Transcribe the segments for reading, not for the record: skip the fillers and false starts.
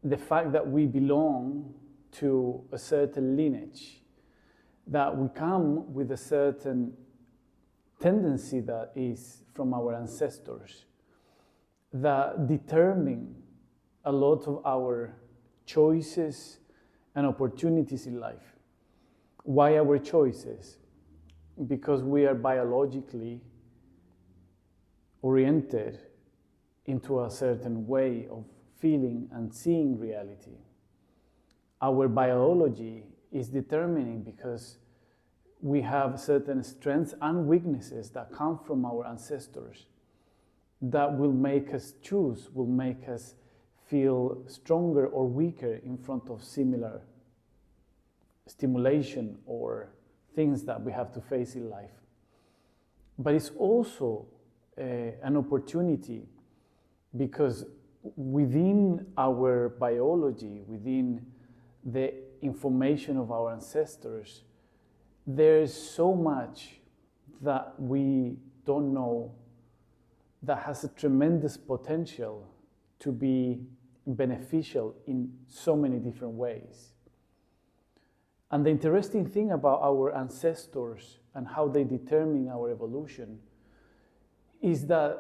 the fact that we belong to a certain lineage, that we come with a certain tendency that is from our ancestors, that determine a lot of our choices and opportunities in life. Why our choices? Because we are biologically oriented into a certain way of feeling and seeing reality. Our biology is determining because we have certain strengths and weaknesses that come from our ancestors that will make us choose, will make us feel stronger or weaker in front of similar stimulation or things that we have to face in life. But it's also an opportunity, because within our biology, within the information of our ancestors, there's so much that we don't know that has a tremendous potential to be beneficial in so many different ways. And the interesting thing about our ancestors and how they determine our evolution is that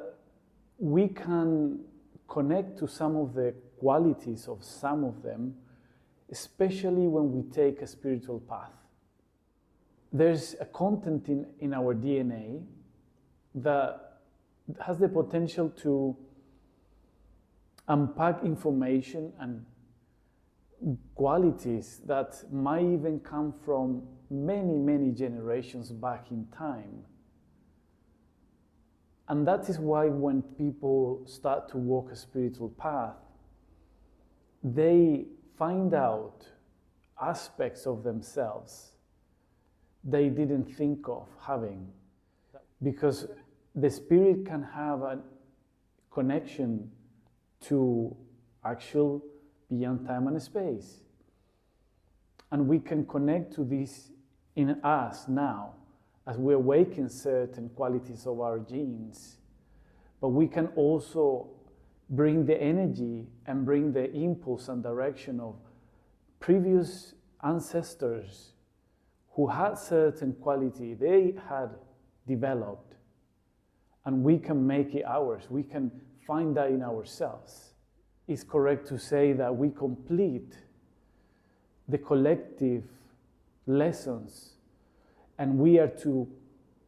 we can connect to some of the qualities of some of them, especially when we take a spiritual path. There's a content in our DNA that has the potential to unpack information and qualities that might even come from many, many generations back in time. And that is why when people start to walk a spiritual path, they find out aspects of themselves they didn't think of having. Because the spirit can have a connection to actual beyond time and space. And we can connect to this in us now as we awaken certain qualities of our genes. But we can also bring the energy and bring the impulse and direction of previous ancestors who had certain quality they had developed, and we can make it ours. We can find that in ourselves. It's correct to say that we complete the collective lessons, and we are to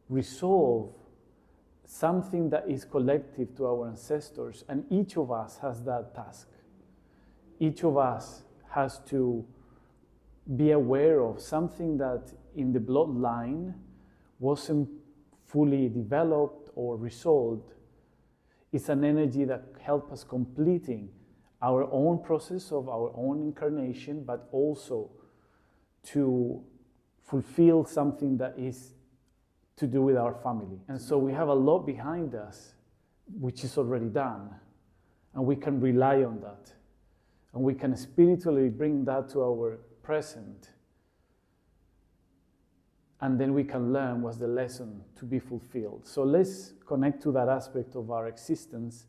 resolve something that is collective to our ancestors, and each of us has that task. Each of us has to be aware of something that in the bloodline wasn't fully developed or resolved. It's an energy that helps us completing our own process of our own incarnation, but also to fulfill something that is to do with our family. And so we have a lot behind us, which is already done, and we can rely on that. And we can spiritually bring that to our present. And then we can learn what's the lesson to be fulfilled. So let's connect to that aspect of our existence